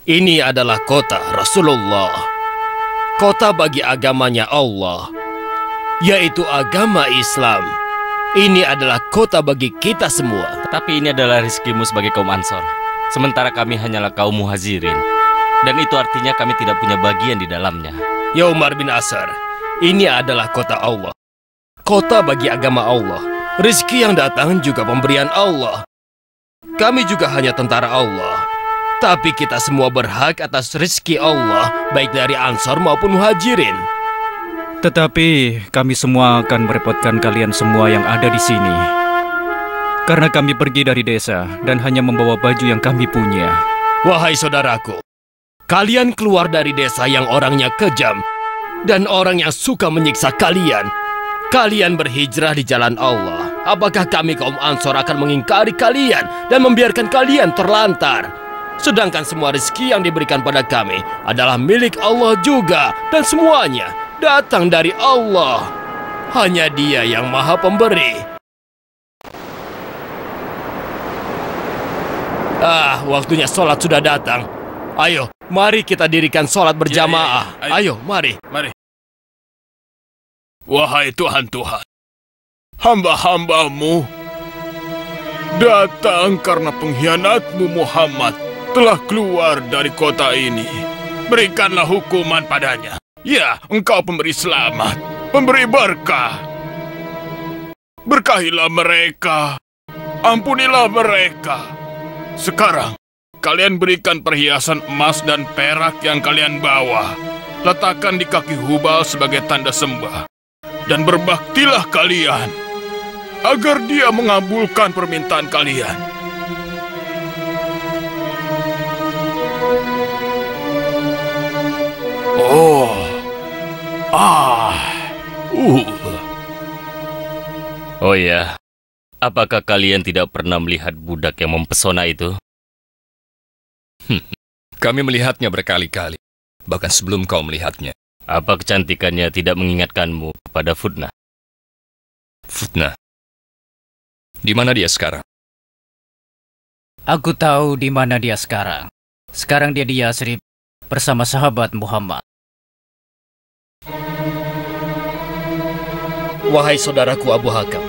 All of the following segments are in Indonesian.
Ini adalah kota Rasulullah, kota bagi agamanya Allah, yaitu agama Islam. Ini adalah kota bagi kita semua. Tapi ini adalah rizkimu sebagai kaum Ansor, sementara kami hanyalah kaum Muhazirin. Dan itu artinya kami tidak punya bagian di dalamnya. Ya Umar bin Asar, ini adalah kota Allah, kota bagi agama Allah. Rizki yang datang juga pemberian Allah. Kami juga hanya tentara Allah. Tapi kita semua berhak atas rizki Allah, baik dari Ansor maupun Muhajirin. Tetapi kami semua akan merepotkan kalian semua yang ada di sini. Karena kami pergi dari desa dan hanya membawa baju yang kami punya. Wahai saudaraku, kalian keluar dari desa yang orangnya kejam dan orang yang suka menyiksa kalian. Kalian berhijrah di jalan Allah. Apakah kami kaum Ansor akan mengingkari kalian dan membiarkan kalian terlantar? Sedangkan semua rezeki yang diberikan pada kami adalah milik Allah juga, dan semuanya datang dari Allah. Hanya Dia yang Maha Pemberi. Waktunya sholat sudah datang. Ayo, mari kita dirikan sholat berjamaah. Ayo, mari. Wahai Tuhan, hamba-hambamu datang karena pengkhianatmu Muhammad telah keluar dari kota ini. Berikanlah hukuman padanya. Ya, engkau pemberi selamat, pemberi berkah. Berkahilah mereka, ampunilah mereka. Sekarang, kalian berikan perhiasan emas dan perak yang kalian bawa. Letakkan di kaki Hubal sebagai tanda sembah. Dan berbaktilah kalian, agar dia mengabulkan permintaan kalian. Oh ya, apakah kalian tidak pernah melihat budak yang mempesona itu? Kami melihatnya berkali-kali, bahkan sebelum kau melihatnya. Apa kecantikannya tidak mengingatkanmu kepada Futnah? Futnah? Di mana dia sekarang? Aku tahu di mana dia sekarang. Sekarang dia di Yasrib bersama sahabat Muhammad. Wahai saudaraku Abu Hakam,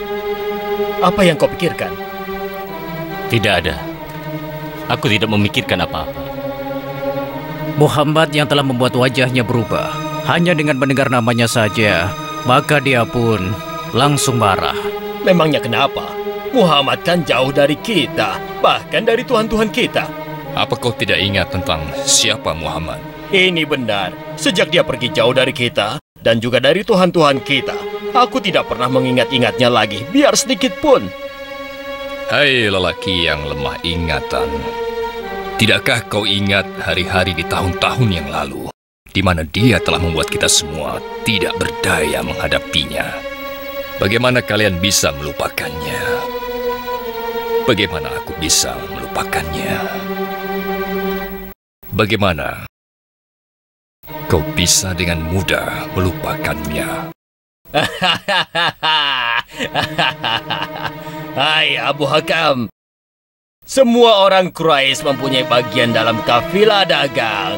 apa yang kau pikirkan? Tidak ada. Aku tidak memikirkan apa-apa. Muhammad yang telah membuat wajahnya berubah, hanya dengan mendengar namanya saja, maka dia pun langsung marah. Memangnya kenapa? Muhammad kan jauh dari kita, bahkan dari Tuhan-Tuhan kita. Apa kau tidak ingat tentang siapa Muhammad? Ini benar. Sejak dia pergi jauh dari kita, dan juga dari Tuhan-Tuhan kita, aku tidak pernah mengingat-ingatnya lagi, biar sedikit pun. Hai lelaki yang lemah ingatan. Tidakkah kau ingat hari-hari di tahun-tahun yang lalu, di mana dia telah membuat kita semua tidak berdaya menghadapinya? Bagaimana kalian bisa melupakannya? Bagaimana aku bisa melupakannya? Bagaimana kau bisa dengan mudah melupakannya? Hai Abu Hakam, semua orang Quraisy mempunyai bagian dalam kafilah dagang.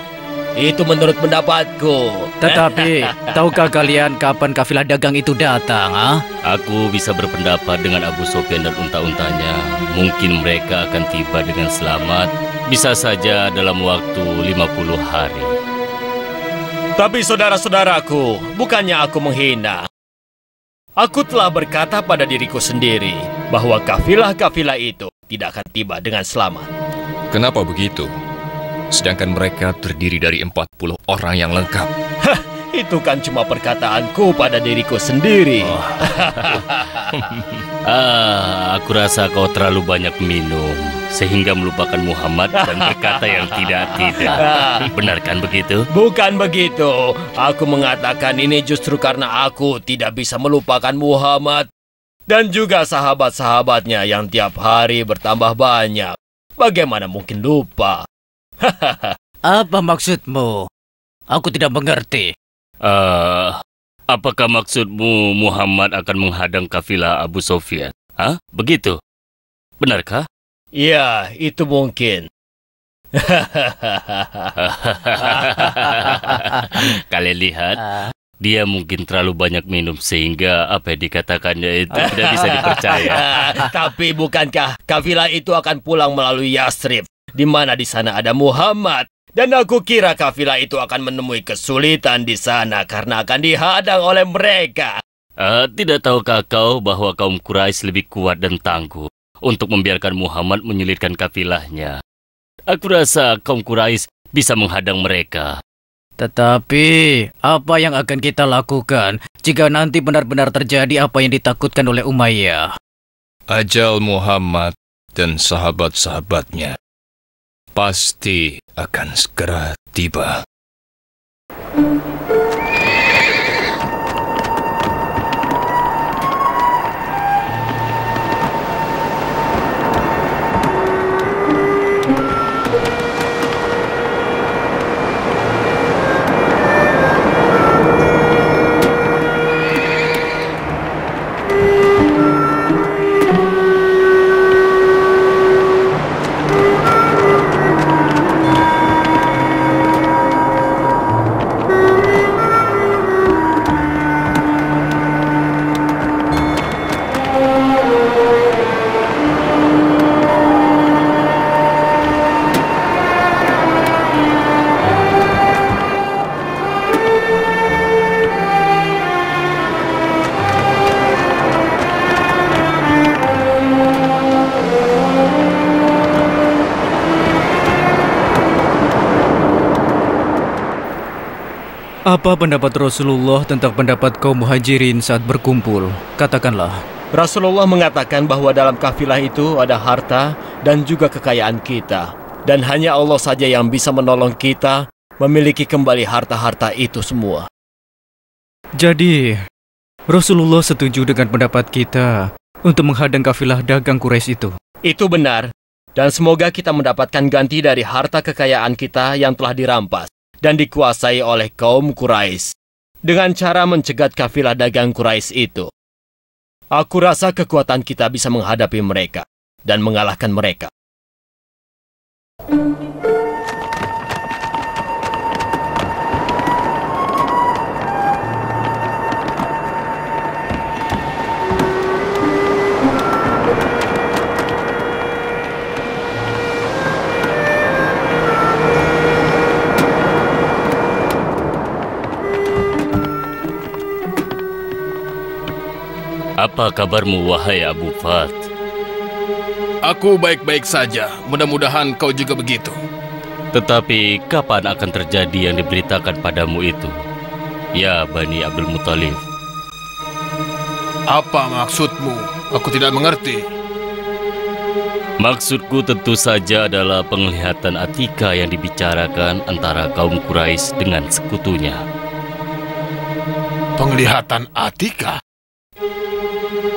Itu menurut pendapatku. Tetapi, tahukah kalian kapan kafilah dagang itu datang? Aku bisa berpendapat dengan Abu Sufyan dan unta-untanya. Mungkin mereka akan tiba dengan selamat. Bisa saja dalam waktu 50 hari. Tapi saudara-saudaraku, bukannya aku menghina. Aku telah berkata pada diriku sendiri bahwa kafilah-kafilah itu tidak akan tiba dengan selamat. Kenapa begitu? Sedangkan mereka terdiri dari 40 orang yang lengkap. Hah, itu kan cuma perkataanku pada diriku sendiri. Aku rasa kau terlalu banyak minum, sehingga melupakan Muhammad dan berkata yang tidak-tidak. Benar kan begitu? Bukan begitu. Aku mengatakan ini justru karena aku tidak bisa melupakan Muhammad dan juga sahabat-sahabatnya yang tiap hari bertambah banyak. Bagaimana mungkin lupa? Apa maksudmu? Aku tidak mengerti. Apakah maksudmu Muhammad akan menghadang kafilah Abu Sufyan? Begitu? Benarkah? Ya, itu mungkin. Kalian lihat, dia mungkin terlalu banyak minum sehingga apa yang dikatakannya itu tidak bisa dipercaya. Tapi bukankah kafilah itu akan pulang melalui Yasrib, di mana di sana ada Muhammad? Dan aku kira kafilah itu akan menemui kesulitan di sana karena akan dihadang oleh mereka. Tidak tahukah kau bahwa kaum Quraisy lebih kuat dan tangguh untuk membiarkan Muhammad menyulitkan kafilahnya? Aku rasa kaum Quraisy bisa menghadang mereka. Tetapi, apa yang akan kita lakukan jika nanti benar-benar terjadi apa yang ditakutkan oleh Umayyah? Ajal Muhammad dan sahabat-sahabatnya pasti akan segera tiba. Apa pendapat Rasulullah tentang pendapat kaum muhajirin saat berkumpul? Katakanlah. Rasulullah mengatakan bahwa dalam kafilah itu ada harta dan juga kekayaan kita. Dan hanya Allah saja yang bisa menolong kita memiliki kembali harta-harta itu semua. Jadi, Rasulullah setuju dengan pendapat kita untuk menghadang kafilah dagang Quraisy itu. Itu benar. Dan semoga kita mendapatkan ganti dari harta kekayaan kita yang telah dirampas dan dikuasai oleh kaum Quraisy dengan cara mencegat kafilah dagang Quraisy itu. Aku rasa kekuatan kita bisa menghadapi mereka dan mengalahkan mereka. Apa kabarmu, wahai Abu Fat? Aku baik-baik saja. Mudah-mudahan kau juga begitu. Tetapi kapan akan terjadi yang diberitakan padamu itu? Ya, Bani Abdul Muthalib. Apa maksudmu? Aku tidak mengerti. Maksudku tentu saja adalah penglihatan Atika yang dibicarakan antara kaum Quraisy dengan sekutunya. Penglihatan Atika?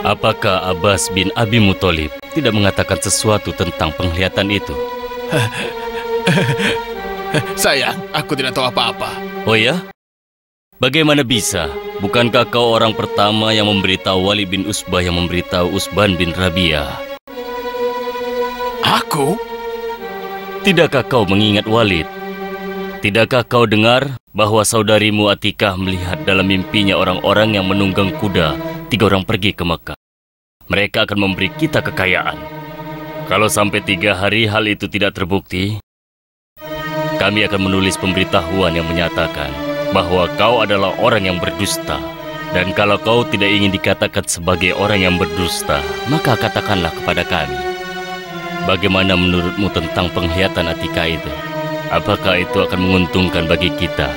Apakah Abbas bin Abi Muthalib tidak mengatakan sesuatu tentang penglihatan itu? Sayang, aku tidak tahu apa-apa. Oh ya? Bagaimana bisa? Bukankah kau orang pertama yang memberitahu Walid bin Usbah yang memberitahu Usban bin Rabi'ah? Aku? Tidakkah kau mengingat Walid? Tidakkah kau dengar bahwa saudarimu Atikah melihat dalam mimpinya orang-orang yang menunggang kuda 3 orang pergi ke Mekah? Mereka akan memberi kita kekayaan. Kalau sampai 3 hari hal itu tidak terbukti, kami akan menulis pemberitahuan yang menyatakan bahwa kau adalah orang yang berdusta. Dan kalau kau tidak ingin dikatakan sebagai orang yang berdusta, maka katakanlah kepada kami. Bagaimana menurutmu tentang penglihatan Atika itu? Apakah itu akan menguntungkan bagi kita?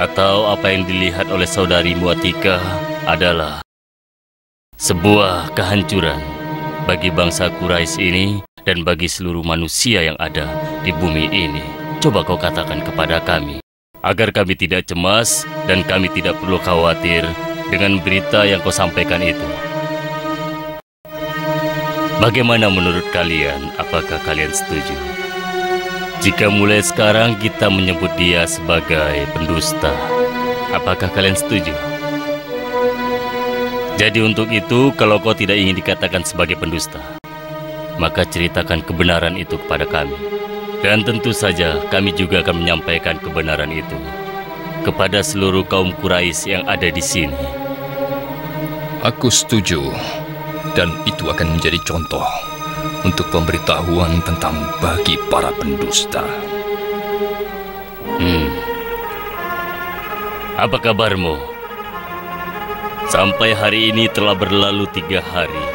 Atau apa yang dilihat oleh saudarimu Atika adalah sebuah kehancuran bagi bangsa Quraisy ini dan bagi seluruh manusia yang ada di bumi ini? Coba kau katakan kepada kami, agar kami tidak cemas dan kami tidak perlu khawatir dengan berita yang kau sampaikan itu. Bagaimana menurut kalian? Apakah kalian setuju? Jika mulai sekarang kita menyebut dia sebagai pendusta, apakah kalian setuju? Jadi untuk itu, kalau kau tidak ingin dikatakan sebagai pendusta, maka ceritakan kebenaran itu kepada kami. Dan tentu saja kami juga akan menyampaikan kebenaran itu kepada seluruh kaum Quraisy yang ada di sini. Aku setuju, dan itu akan menjadi contoh untuk pemberitahuan tentang bagi para pendusta. Apa kabarmu? Sampai hari ini telah berlalu 3 hari,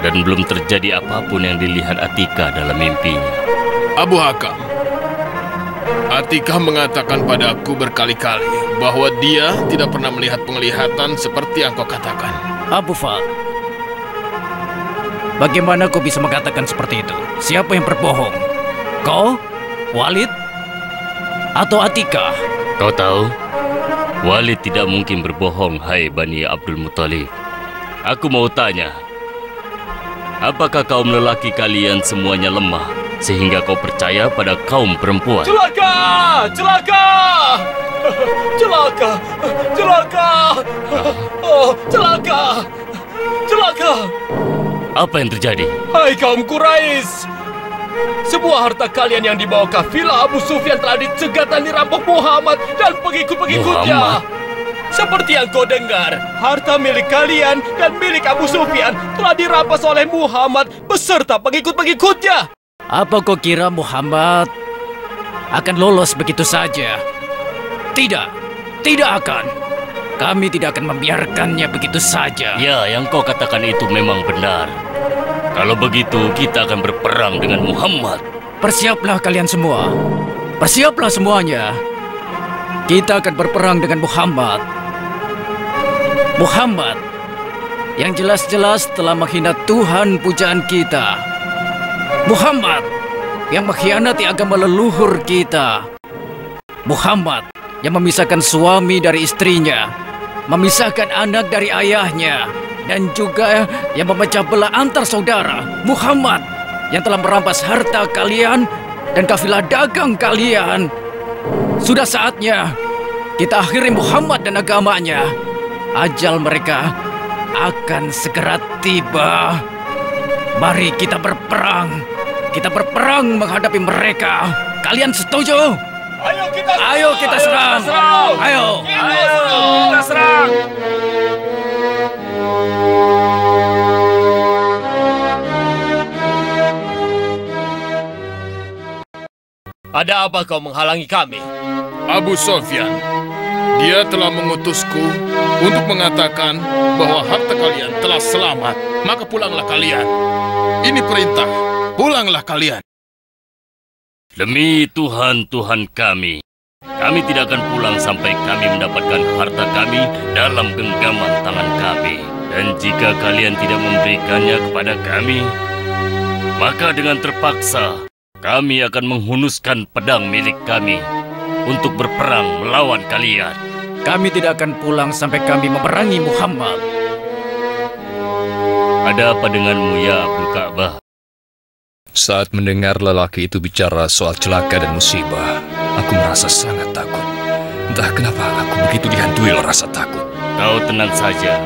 dan belum terjadi apapun yang dilihat Atika dalam mimpinya. Abu Hakam, Atika mengatakan padaku berkali-kali bahwa dia tidak pernah melihat penglihatan seperti yang kau katakan. Abu Fad, bagaimana kau bisa mengatakan seperti itu? Siapa yang berbohong? Kau? Walid? Atau Atika? Kau tahu, Walid tidak mungkin berbohong, hai Bani Abdul Muthalib. Aku mau tanya, apakah kaum lelaki kalian semuanya lemah sehingga kau percaya pada kaum perempuan? Celaka! Celaka! Celaka! Celaka! Oh, celaka! Celaka! Apa yang terjadi? Hai kaum Quraisy! Semua harta kalian yang dibawa kafilah Abu Sufyan telah dicegat dan dirampok Muhammad dan pengikut-pengikutnya. Muhammad? Seperti yang kau dengar, harta milik kalian dan milik Abu Sufyan telah dirampas oleh Muhammad beserta pengikut-pengikutnya. Apa kau kira Muhammad akan lolos begitu saja? Tidak, tidak akan. Kami tidak akan membiarkannya begitu saja. Ya, yang kau katakan itu memang benar. Kalau begitu, kita akan berperang dengan Muhammad. Persiaplah kalian semua. Persiaplah semuanya. Kita akan berperang dengan Muhammad. Muhammad yang jelas-jelas telah menghina Tuhan pujaan kita. Muhammad yang mengkhianati agama leluhur kita. Muhammad yang memisahkan suami dari istrinya, memisahkan anak dari ayahnya, dan juga yang memecah belah antar saudara. Muhammad yang telah merampas harta kalian dan kafilah dagang kalian. Sudah saatnya kita akhiri Muhammad dan agamanya. Ajal mereka akan segera tiba. Mari kita berperang. Kita berperang menghadapi mereka. Kalian setuju? Ayo kita serang! Ayo. Kita serang! Ada apa kau menghalangi kami? Abu Sufyan, dia telah mengutusku untuk mengatakan bahwa harta kalian telah selamat. Maka pulanglah kalian. Ini perintah, pulanglah kalian. Demi Tuhan kami tidak akan pulang sampai kami mendapatkan harta kami dalam genggaman tangan kami. Dan jika kalian tidak memberikannya kepada kami, maka dengan terpaksa kami akan menghunuskan pedang milik kami untuk berperang melawan kalian. Kami tidak akan pulang sampai kami memerangi Muhammad. Ada apa denganmu ya Abdul Ka'bah? Saat mendengar lelaki itu bicara soal celaka dan musibah, aku merasa sangat takut. Entah kenapa aku begitu dihantui oleh rasa takut. Kau tenang saja.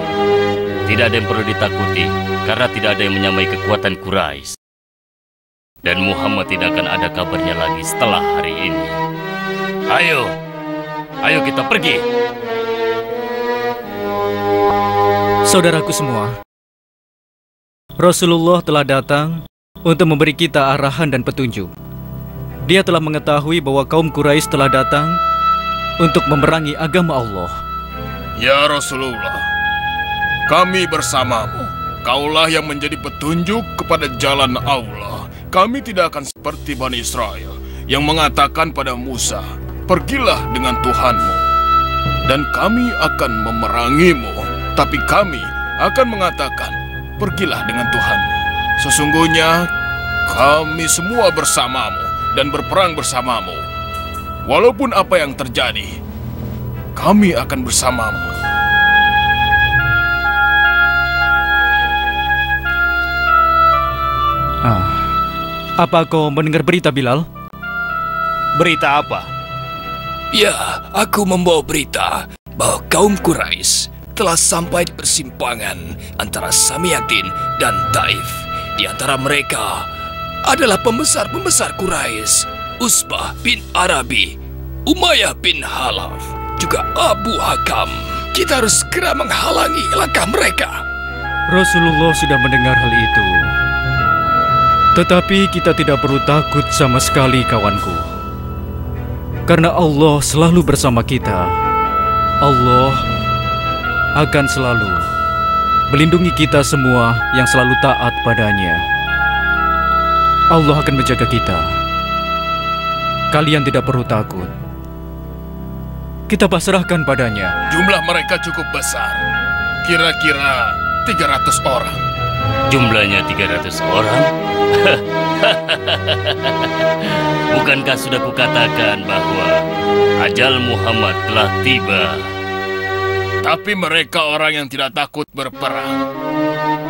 Tidak ada yang perlu ditakuti, karena tidak ada yang menyamai kekuatan Quraisy. Dan Muhammad tidak akan ada kabarnya lagi setelah hari ini. Ayo kita pergi. Saudaraku semua, Rasulullah telah datang untuk memberi kita arahan dan petunjuk. Dia telah mengetahui bahwa kaum Quraisy telah datang untuk memerangi agama Allah. Ya Rasulullah, kami bersamamu. Kaulah yang menjadi petunjuk kepada jalan Allah. Kami tidak akan seperti Bani Israel yang mengatakan pada Musa, "Pergilah dengan Tuhanmu, dan kami akan memerangimu." Tapi kami akan mengatakan, "Pergilah dengan Tuhanmu." Sesungguhnya kami semua bersamamu dan berperang bersamamu. Walaupun apa yang terjadi, kami akan bersamamu. Apa kau mendengar berita, Bilal? Berita apa? Ya, aku membawa berita bahwa kaum Quraisy telah sampai di persimpangan antara Samyatin dan Taif. Di antara mereka adalah pembesar-pembesar Quraisy, Usbah bin Arabi, Umayyah bin Halaf, juga Abu Hakam. Kita harus segera menghalangi langkah mereka. Rasulullah sudah mendengar hal itu. Tetapi kita tidak perlu takut sama sekali, kawanku. Karena Allah selalu bersama kita. Allah akan selalu melindungi kita semua yang selalu taat padanya. Allah akan menjaga kita. Kalian tidak perlu takut. Kita pasrahkan padanya. Jumlah mereka cukup besar. Kira-kira 300 orang. Jumlahnya 300 orang? Bukankah sudah kukatakan bahwa ajal Muhammad telah tiba? Tapi mereka orang yang tidak takut berperang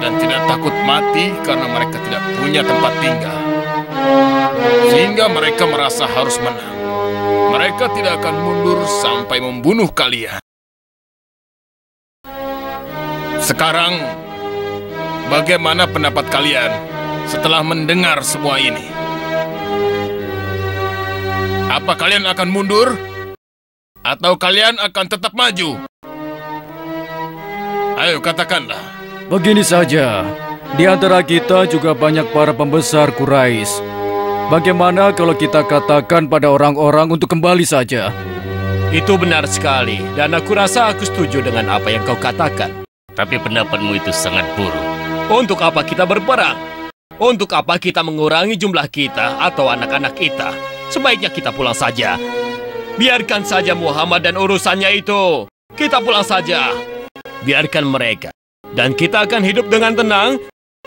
dan tidak takut mati karena mereka tidak punya tempat tinggal. Sehingga mereka merasa harus menang. Mereka tidak akan mundur sampai membunuh kalian. Sekarang, bagaimana pendapat kalian setelah mendengar semua ini? Apa kalian akan mundur? Atau kalian akan tetap maju? Ayo katakanlah. Begini saja, di antara kita juga banyak para pembesar Quraisy. Bagaimana kalau kita katakan pada orang-orang untuk kembali saja? Itu benar sekali, dan aku rasa aku setuju dengan apa yang kau katakan. Tapi pendapatmu itu sangat buruk. Untuk apa kita berperang? Untuk apa kita mengurangi jumlah kita atau anak-anak kita? Sebaiknya kita pulang saja. Biarkan saja Muhammad dan urusannya itu. Kita pulang saja. Biarkan mereka. Dan kita akan hidup dengan tenang,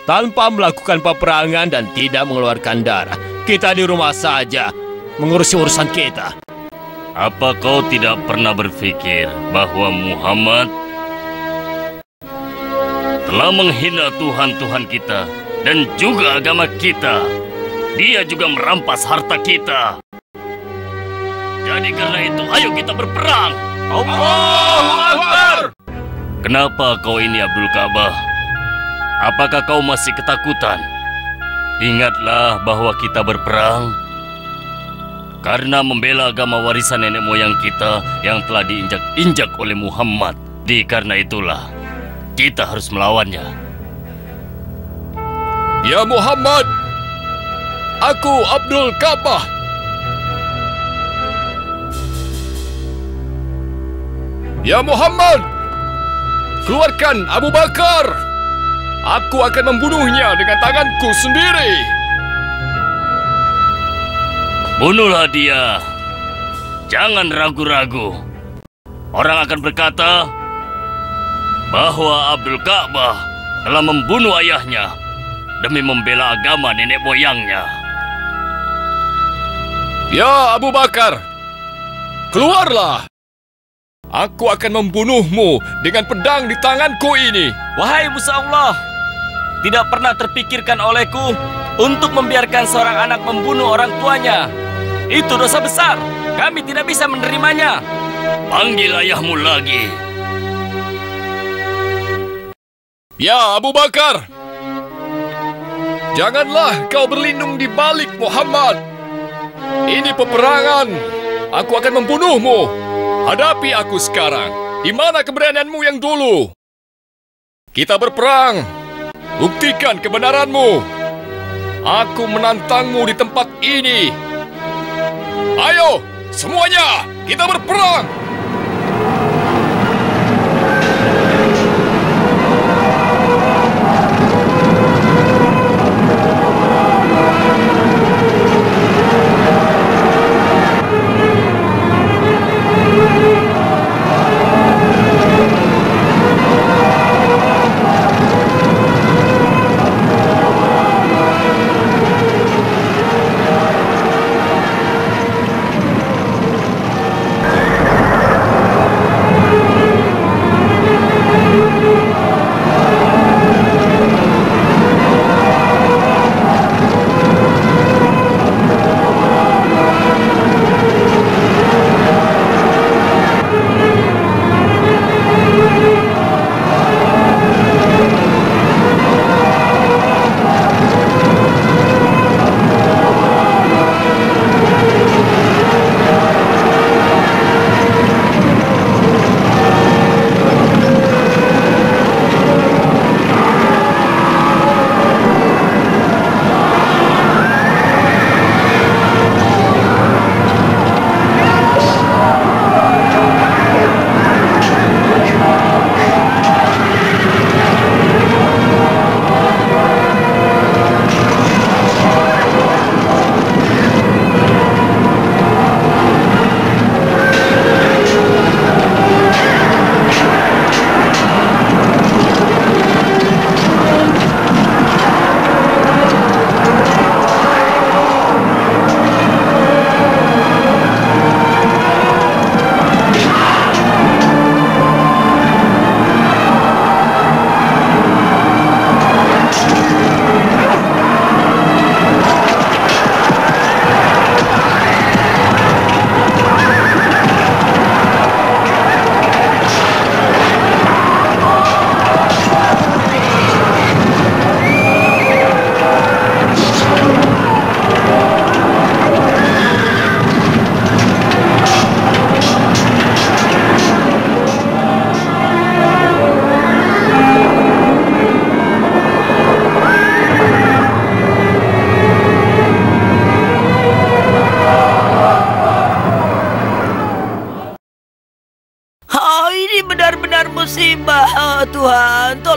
tanpa melakukan peperangan dan tidak mengeluarkan darah. Kita di rumah saja, mengurusi urusan kita. Apa kau tidak pernah berpikir bahwa Muhammad telah menghina Tuhan-Tuhan kita dan juga agama kita? Dia juga merampas harta kita. Jadi karena itu, ayo kita berperang. Allahu Akbar! Kenapa kau ini, Abdul Ka'bah? Apakah kau masih ketakutan? Ingatlah bahwa kita berperang karena membela agama warisan nenek moyang kita yang telah diinjak-injak oleh Muhammad. Karena itulah kita harus melawannya. Ya Muhammad, aku Abdul Ka'bah. Ya Muhammad, keluarkan Abu Bakar. Aku akan membunuhnya dengan tanganku sendiri. Bunuhlah dia. Jangan ragu-ragu. Orang akan berkata bahwa Abdul Ka'bah telah membunuh ayahnya demi membela agama nenek moyangnya. Ya Abu Bakar, keluarlah. Aku akan membunuhmu dengan pedang di tanganku ini. Wahai musuh Allah, tidak pernah terpikirkan olehku untuk membiarkan seorang anak membunuh orang tuanya. Itu dosa besar. Kami tidak bisa menerimanya. Panggil ayahmu lagi. Ya Abu Bakar, janganlah kau berlindung di balik Muhammad. Ini peperangan. Aku akan membunuhmu. Hadapi aku sekarang. Di mana keberanianmu yang dulu? Kita berperang. Buktikan kebenaranmu. Aku menantangmu di tempat ini. Ayo, semuanya, kita berperang.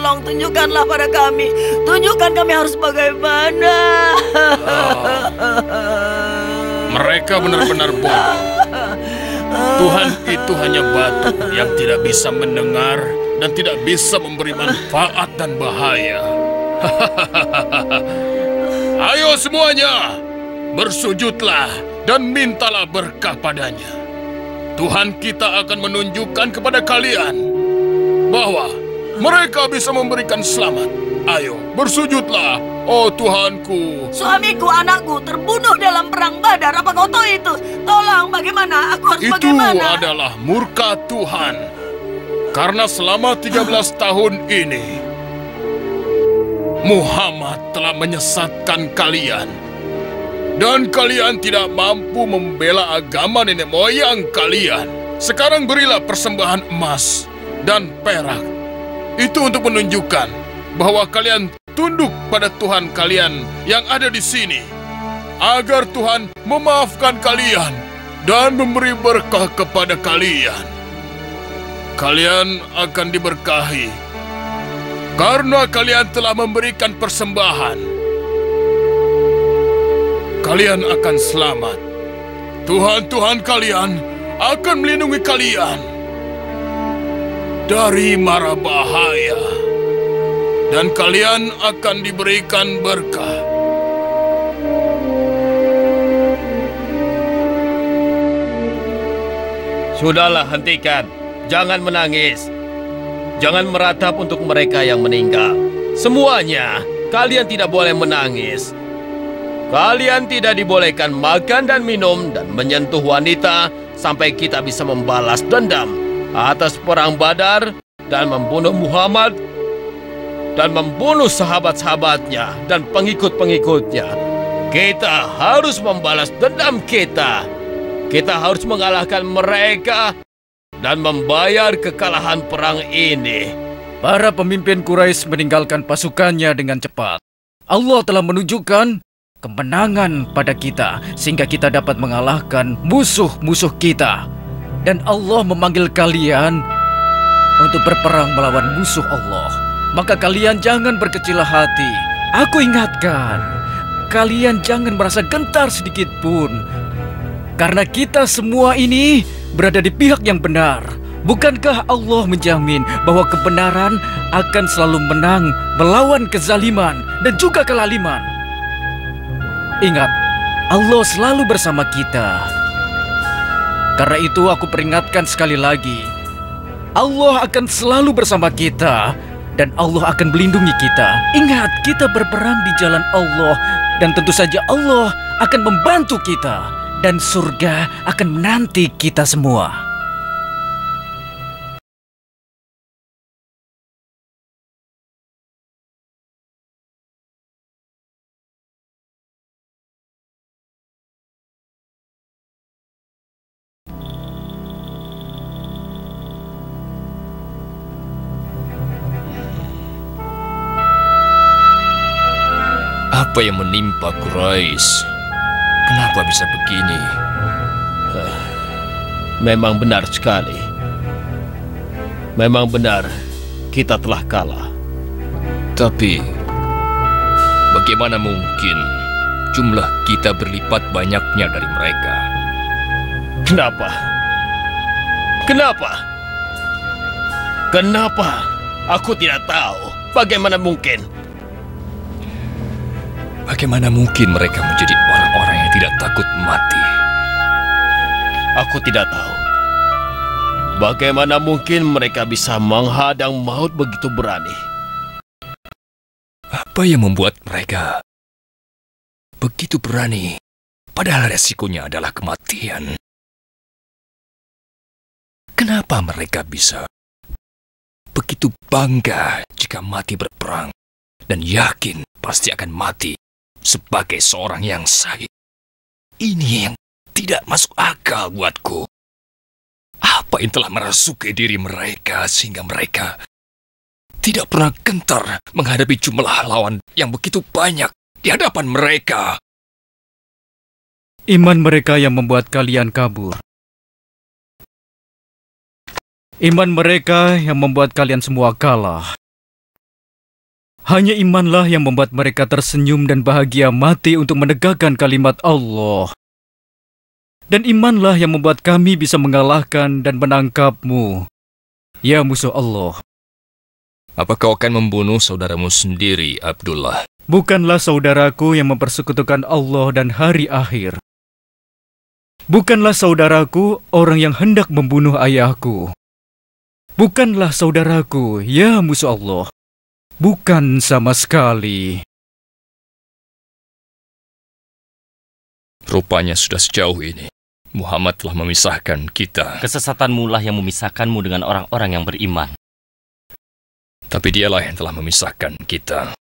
tolong tunjukkanlah pada kami. Tunjukkan kami harus bagaimana. Mereka benar-benar bodoh. Tuhan itu hanya batu yang tidak bisa mendengar dan tidak bisa memberi manfaat dan bahaya. Ayo semuanya, bersujudlah dan mintalah berkah padanya. Tuhan kita akan menunjukkan kepada kalian bahwa mereka bisa memberikan selamat. Ayo, bersujudlah, oh Tuhanku. Suamiku, anakku terbunuh dalam perang Badar. Apa kau tahu itu? Tolong, bagaimana? Aku harus bagaimana? Itu adalah murka Tuhan. Karena selama 13 tahun ini, Muhammad telah menyesatkan kalian. Dan kalian tidak mampu membela agama nenek moyang kalian. Sekarang berilah persembahan emas dan perak. Itu untuk menunjukkan bahwa kalian tunduk pada Tuhan kalian yang ada di sini, agar Tuhan memaafkan kalian dan memberi berkah kepada kalian. Kalian akan diberkahi karena kalian telah memberikan persembahan. Kalian akan selamat. Tuhan-Tuhan kalian akan melindungi kalian dari mara bahaya. Dan kalian akan diberikan berkah. Sudahlah, hentikan. Jangan menangis. Jangan meratap untuk mereka yang meninggal. Semuanya, kalian tidak boleh menangis. Kalian tidak dibolehkan makan dan minum dan menyentuh wanita sampai kita bisa membalas dendam atas perang Badar dan membunuh Muhammad dan membunuh sahabat-sahabatnya dan pengikut-pengikutnya. Kita harus membalas dendam kita. Kita harus mengalahkan mereka dan membayar kekalahan perang ini. Para pemimpin Quraisy meninggalkan pasukannya dengan cepat. Allah telah menunjukkan kemenangan pada kita sehingga kita dapat mengalahkan musuh-musuh kita. Dan Allah memanggil kalian untuk berperang melawan musuh Allah. Maka kalian jangan berkecil hati. Aku ingatkan, kalian jangan merasa gentar sedikit pun. Karena kita semua ini berada di pihak yang benar. Bukankah Allah menjamin bahwa kebenaran akan selalu menang melawan kezaliman dan juga kelaliman? Ingat, Allah selalu bersama kita. Karena itu aku peringatkan sekali lagi, Allah akan selalu bersama kita. Dan Allah akan melindungi kita. Ingat, kita berperang di jalan Allah. Dan tentu saja Allah akan membantu kita. Dan surga akan menanti kita semua. Apa yang menimpa Quraisy? Kenapa bisa begini? Memang benar sekali. Memang benar, kita telah kalah. Tapi, bagaimana mungkin jumlah kita berlipat banyaknya dari mereka? Kenapa? Kenapa? Kenapa? Aku tidak tahu. Bagaimana mungkin? Bagaimana mungkin mereka menjadi orang-orang yang tidak takut mati? Aku tidak tahu. Bagaimana mungkin mereka bisa menghadang maut begitu berani? Apa yang membuat mereka begitu berani? Padahal resikonya adalah kematian. Kenapa mereka bisa begitu bangga jika mati berperang dan yakin pasti akan mati sebagai seorang yang syahid? Ini yang tidak masuk akal buatku. Apa yang telah merasuki diri mereka sehingga mereka tidak pernah gentar menghadapi jumlah lawan yang begitu banyak di hadapan mereka? Iman mereka yang membuat kalian kabur. Iman mereka yang membuat kalian semua kalah. Hanya imanlah yang membuat mereka tersenyum dan bahagia mati untuk menegakkan kalimat Allah. Dan imanlah yang membuat kami bisa mengalahkan dan menangkapmu, ya musuh Allah. Apa kau akan membunuh saudaramu sendiri, Abdullah? Bukanlah saudaraku yang mempersekutukan Allah dan hari akhir. Bukanlah saudaraku orang yang hendak membunuh ayahku. Bukanlah saudaraku, ya musuh Allah. Bukan sama sekali. Rupanya sudah sejauh ini, Muhammad telah memisahkan kita. Kesesatanmu lah yang memisahkanmu dengan orang-orang yang beriman. Tapi dialah yang telah memisahkan kita.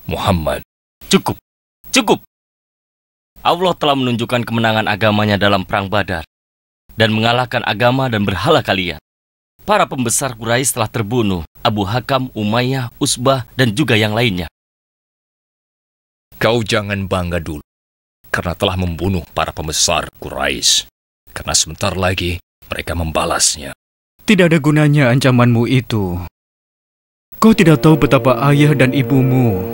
Muhammad. Cukup, cukup. Allah telah menunjukkan kemenangan agamanya dalam perang Badar dan mengalahkan agama dan berhala kalian. Para pembesar Quraisy telah terbunuh, Abu Hakam, Umayyah, Usbah, dan juga yang lainnya. Kau jangan bangga dulu, karena telah membunuh para pembesar Quraisy. Karena sebentar lagi mereka membalasnya. Tidak ada gunanya ancamanmu itu. Kau tidak tahu betapa ayah dan ibumu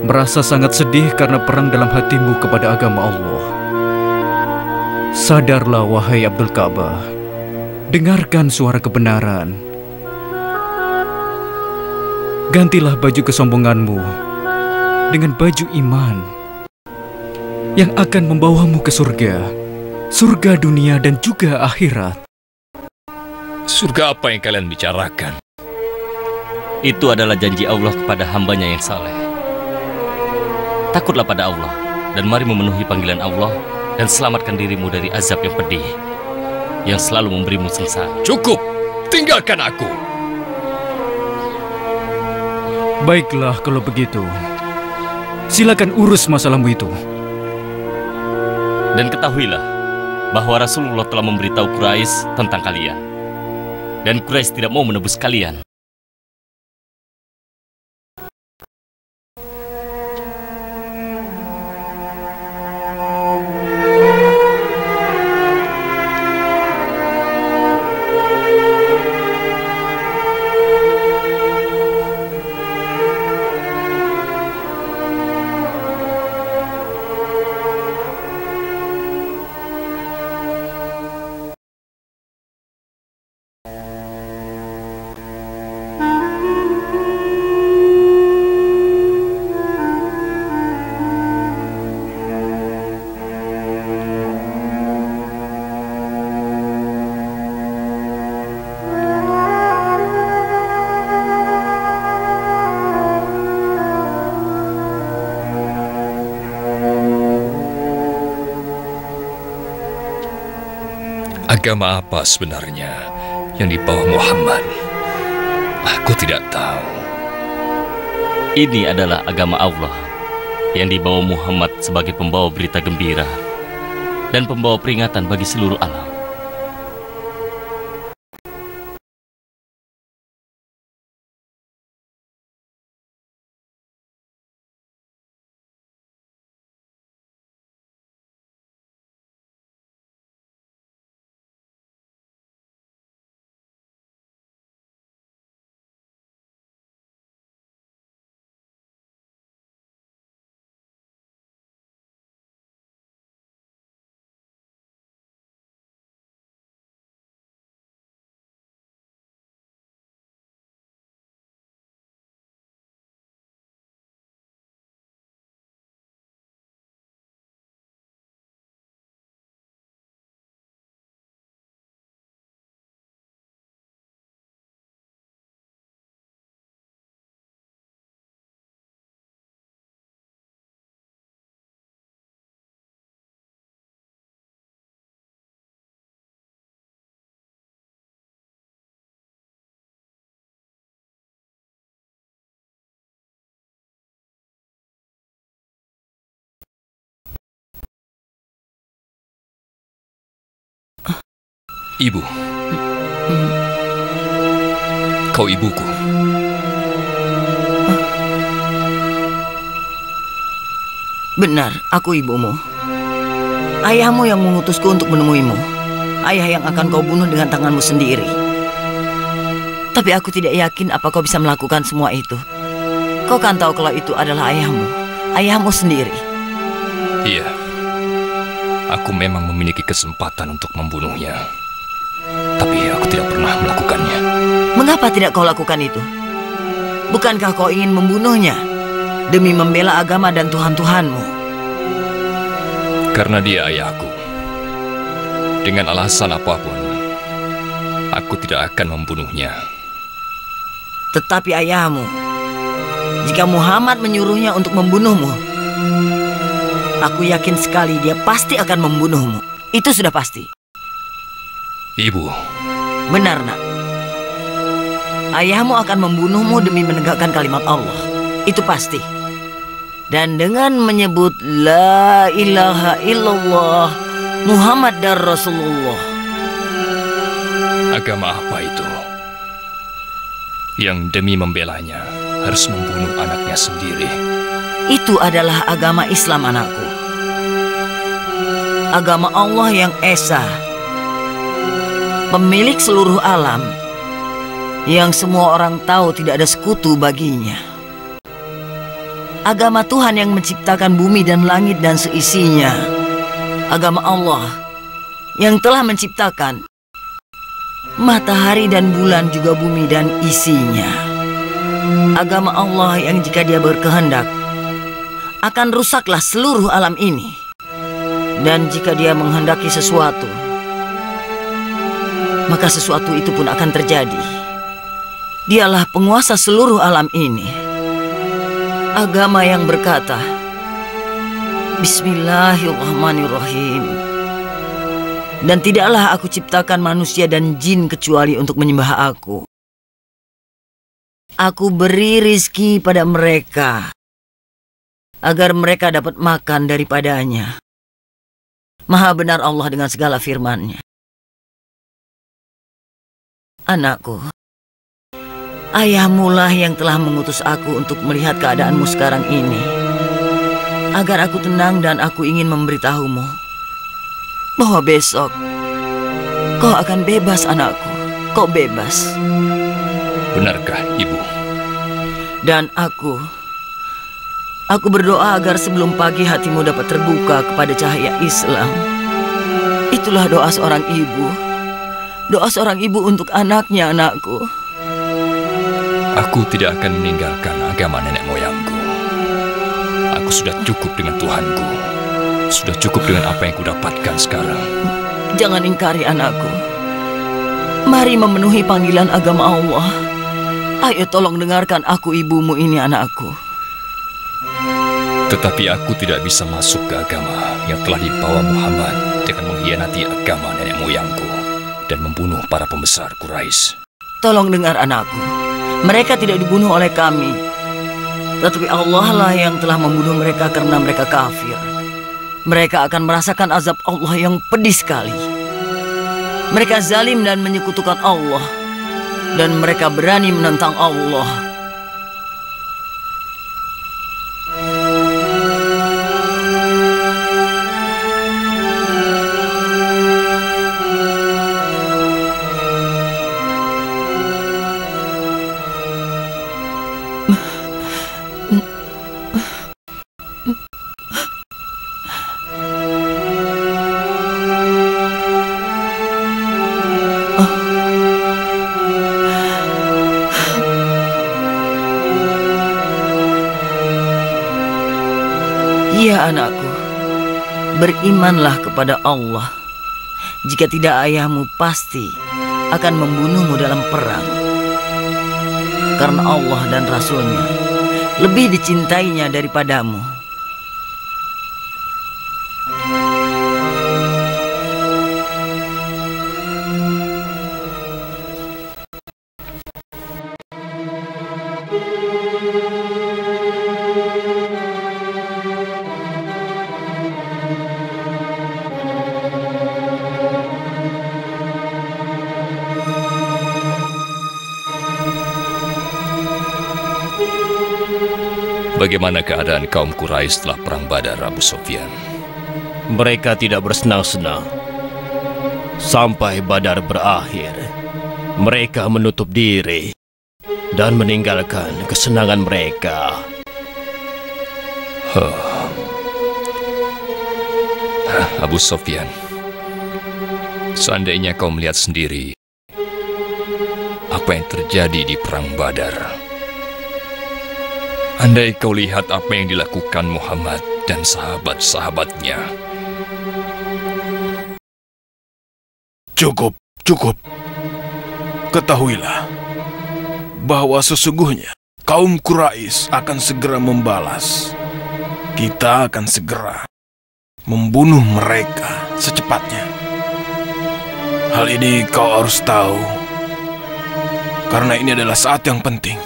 merasa sangat sedih karena perang dalam hatimu kepada agama Allah. Sadarlah wahai Abdul Ka'bah. Dengarkan suara kebenaran. Gantilah baju kesombonganmu dengan baju iman yang akan membawamu ke surga. Surga dunia dan juga akhirat. Surga apa yang kalian bicarakan? Itu adalah janji Allah kepada hambanya yang saleh. Takutlah pada Allah dan mari memenuhi panggilan Allah dan selamatkan dirimu dari azab yang pedih yang selalu memberimu sengsara. Cukup, tinggalkan aku. Baiklah kalau begitu. Silakan urus masalahmu itu. Dan ketahuilah bahwa Rasulullah telah memberitahu Quraisy tentang kalian. Dan Quraisy tidak mau menebus kalian. Agama apa sebenarnya yang dibawa Muhammad? Aku tidak tahu. Ini adalah agama Allah yang dibawa Muhammad sebagai pembawa berita gembira dan pembawa peringatan bagi seluruh alam. Ibu. Kau ibuku. Benar, aku ibumu. Ayahmu yang mengutusku untuk menemuimu. Ayah yang akan kau bunuh dengan tanganmu sendiri. Tapi aku tidak yakin apa kau bisa melakukan semua itu. Kau kan tahu kalau itu adalah ayahmu sendiri. Iya, aku memang memiliki kesempatan untuk membunuhnya. Tapi aku tidak pernah melakukannya. Mengapa tidak kau lakukan itu? Bukankah kau ingin membunuhnya demi membela agama dan Tuhan-Tuhanmu? Karena dia ayahku. Dengan alasan apapun, aku tidak akan membunuhnya. Tetapi ayahmu, jika Muhammad menyuruhnya untuk membunuhmu, aku yakin sekali dia pasti akan membunuhmu. Itu sudah pasti. Ibu. Benar, nak. Ayahmu akan membunuhmu demi menegakkan kalimat Allah. Itu pasti. Dan dengan menyebut La ilaha illallah Muhammad dan Rasulullah. Agama apa itu? Yang demi membelanya harus membunuh anaknya sendiri. Itu adalah agama Islam, anakku. Agama Allah yang Esa, pemilik seluruh alam, yang semua orang tahu tidak ada sekutu baginya. Agama Tuhan yang menciptakan bumi dan langit dan seisinya. Agama Allah yang telah menciptakan matahari dan bulan, juga bumi dan isinya. Agama Allah yang jika dia berkehendak akan rusaklah seluruh alam ini. Dan jika dia menghendaki sesuatu, maka sesuatu itu pun akan terjadi. Dialah penguasa seluruh alam ini. Agama yang berkata, Bismillahirrahmanirrahim. Dan tidaklah aku ciptakan manusia dan jin kecuali untuk menyembah aku. Aku beri rizki pada mereka agar mereka dapat makan daripadanya. Maha benar Allah dengan segala firman-Nya. Anakku, ayahmulah yang telah mengutus aku untuk melihat keadaanmu sekarang ini, agar aku tenang, dan aku ingin memberitahumu bahwa besok kau akan bebas, anakku. Kau bebas. Benarkah, Ibu? Dan aku berdoa agar sebelum pagi hatimu dapat terbuka kepada cahaya Islam. Itulah doa seorang ibu. Doa seorang ibu untuk anaknya, anakku. Aku tidak akan meninggalkan agama nenek moyangku. Aku sudah cukup dengan Tuhanku. Sudah cukup dengan apa yang kudapatkan sekarang. Jangan ingkari, anakku. Mari memenuhi panggilan agama Allah. Ayo tolong dengarkan aku, ibumu ini, anakku. Tetapi aku tidak bisa masuk ke agama yang telah dibawa Muhammad dengan mengkhianati agama nenek moyangku dan membunuh para pembesar Quraisy. Tolong dengar, anakku. Mereka tidak dibunuh oleh kami, tetapi Allah lah yang telah membunuh mereka karena mereka kafir. Mereka akan merasakan azab Allah yang pedih sekali. Mereka zalim dan menyekutukan Allah, dan mereka berani menentang Allah. Ya, anakku, berimanlah kepada Allah. Jika tidak, ayahmu pasti akan membunuhmu dalam perang. Karena Allah dan Rasul-Nya lebih dicintainya daripadamu. Bagaimana keadaan kaum Quraisy setelah perang Badar, Abu Sufyan? Mereka tidak bersenang-senang. Sampai Badar berakhir, mereka menutup diri dan meninggalkan kesenangan mereka. Abu Sofyan, seandainya kau melihat sendiri apa yang terjadi di Perang Badar. Andai kau lihat apa yang dilakukan Muhammad dan sahabat-sahabatnya. Cukup. Ketahuilah bahwa sesungguhnya kaum Quraisy akan segera membalas. Kita akan segera membunuh mereka secepatnya. Hal ini kau harus tahu, karena ini adalah saat yang penting.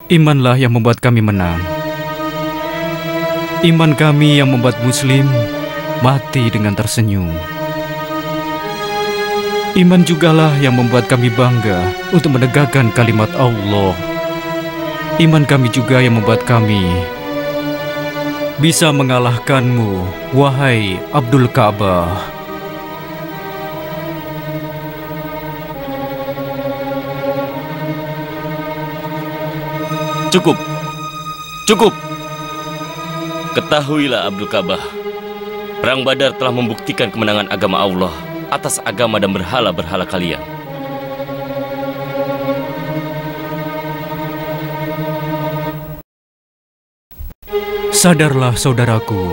Imanlah yang membuat kami menang. Iman kami yang membuat Muslim mati dengan tersenyum. Iman jugalah yang membuat kami bangga untuk menegakkan kalimat Allah. Iman kami juga yang membuat kami bisa mengalahkanmu, wahai Abdul Ka'bah. Cukup. Ketahuilah Abdul Ka'bah, Perang Badar telah membuktikan kemenangan agama Allah atas agama dan berhala-berhala kalian. Sadarlah saudaraku.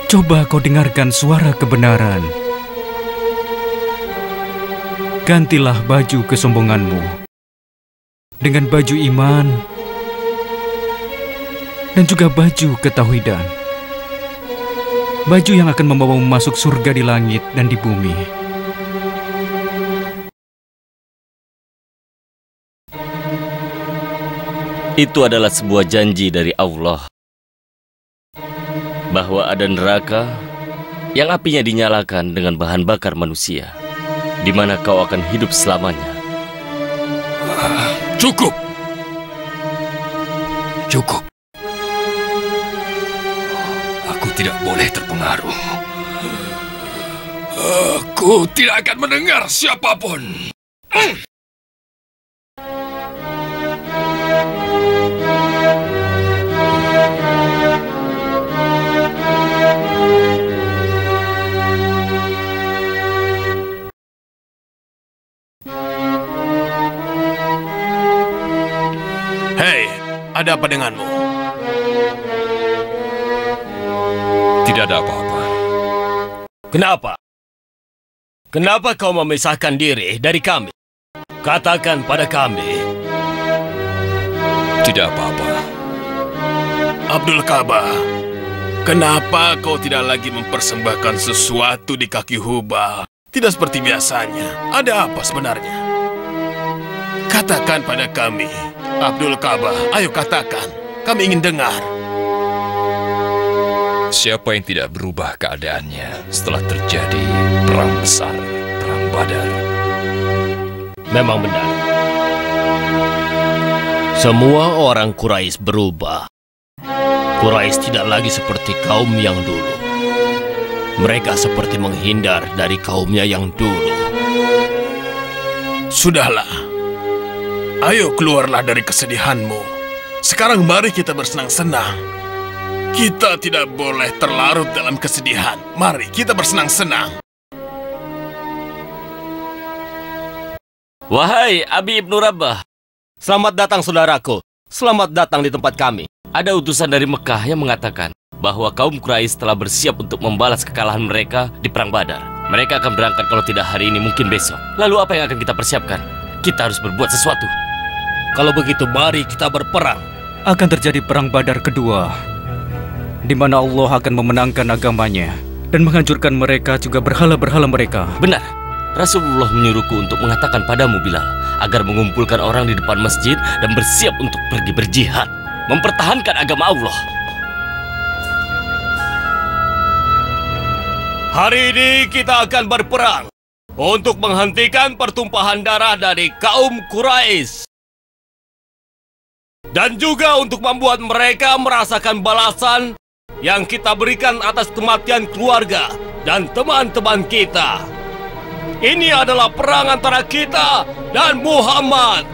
Coba kau dengarkan suara kebenaran. Gantilah baju kesombonganmu dengan baju iman dan juga baju ketauhidan. Baju yang akan membawamu masuk surga di langit dan di bumi. Itu adalah sebuah janji dari Allah bahwa ada neraka yang apinya dinyalakan dengan bahan bakar manusia, di mana kau akan hidup selamanya. Cukup. Aku tidak boleh terpengaruh. Aku tidak akan mendengar siapapun. Hei, ada apa denganmu? Tidak ada apa-apa. Kenapa? Kenapa kau memisahkan diri dari kami? Katakan pada kami. Tidak apa-apa. Abdul Ka'bah, kenapa kau tidak lagi mempersembahkan sesuatu di kaki Hubal? Tidak seperti biasanya. Ada apa sebenarnya? Katakan pada kami, Abdul Ka'bah. Ayo katakan, kami ingin dengar. Siapa yang tidak berubah keadaannya setelah terjadi perang besar, Perang Badar? Memang benar. Semua orang Quraisy berubah. Quraisy tidak lagi seperti kaum yang dulu. Mereka seperti menghindar dari kaumnya yang dulu. Sudahlah. Ayo keluarlah dari kesedihanmu. Sekarang mari kita bersenang-senang. Kita tidak boleh terlarut dalam kesedihan. Mari kita bersenang-senang. Wahai Abi Ibnu Rabah, Selamat datang saudaraku. Selamat datang di tempat kami. ada utusan dari Mekah yang mengatakan bahwa kaum Quraisy telah bersiap untuk membalas kekalahan mereka di Perang Badar. Mereka akan berangkat kalau tidak hari ini mungkin besok. Lalu apa yang akan kita persiapkan? Kita harus berbuat sesuatu. Kalau begitu mari kita berperang. Akan terjadi perang Badar kedua, di mana Allah akan memenangkan agamanya dan menghancurkan mereka juga berhala-berhala mereka. Benar. Rasulullah menyuruhku untuk mengatakan padamu Bilal agar mengumpulkan orang di depan masjid dan bersiap untuk pergi berjihad, mempertahankan agama Allah. Hari ini kita akan berperang untuk menghentikan pertumpahan darah dari kaum Quraisy. Dan juga untuk membuat mereka merasakan balasan yang kita berikan atas kematian keluarga dan teman-teman kita. Ini adalah perang antara kita dan Muhammad.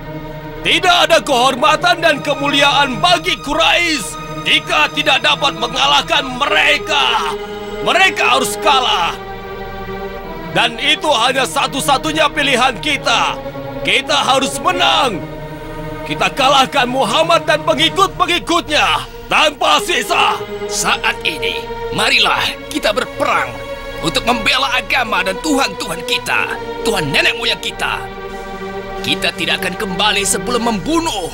Tidak ada kehormatan dan kemuliaan bagi Quraisy jika tidak dapat mengalahkan mereka. Mereka harus kalah. Dan itu hanya satu-satunya pilihan kita. Kita harus menang. Kita kalahkan Muhammad dan pengikut-pengikutnya tanpa sisa. Saat ini, marilah kita berperang untuk membela agama dan Tuhan-Tuhan kita, Tuhan nenek moyang kita. Kita tidak akan kembali sebelum membunuh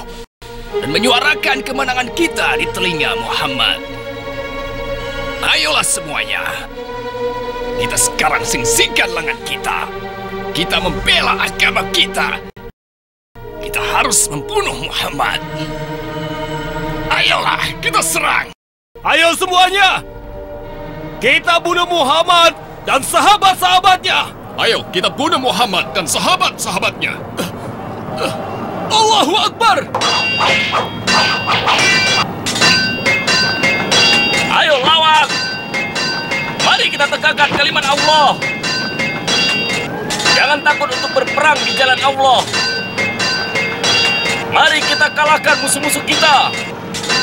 dan menyuarakan kemenangan kita di telinga Muhammad. Ayolah semuanya. Kita sekarang singsingkan lengan kita. Kita membela agama kita. Kita harus membunuh Muhammad. Ayolah, kita serang. Ayo semuanya. Kita bunuh Muhammad dan sahabat-sahabatnya. Ayo, kita bunuh Muhammad dan sahabat-sahabatnya. Allahu Akbar. Ayo lawan! Mari kita tegakkan kalimat Allah. Jangan takut untuk berperang di jalan Allah. Mari kita kalahkan musuh-musuh kita.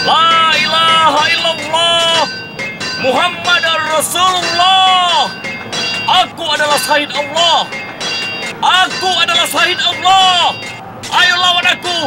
La ilaha illallah Muhammad Rasulullah. Aku adalah syahid Allah. Aku adalah syahid Allah. Ayo lawan aku.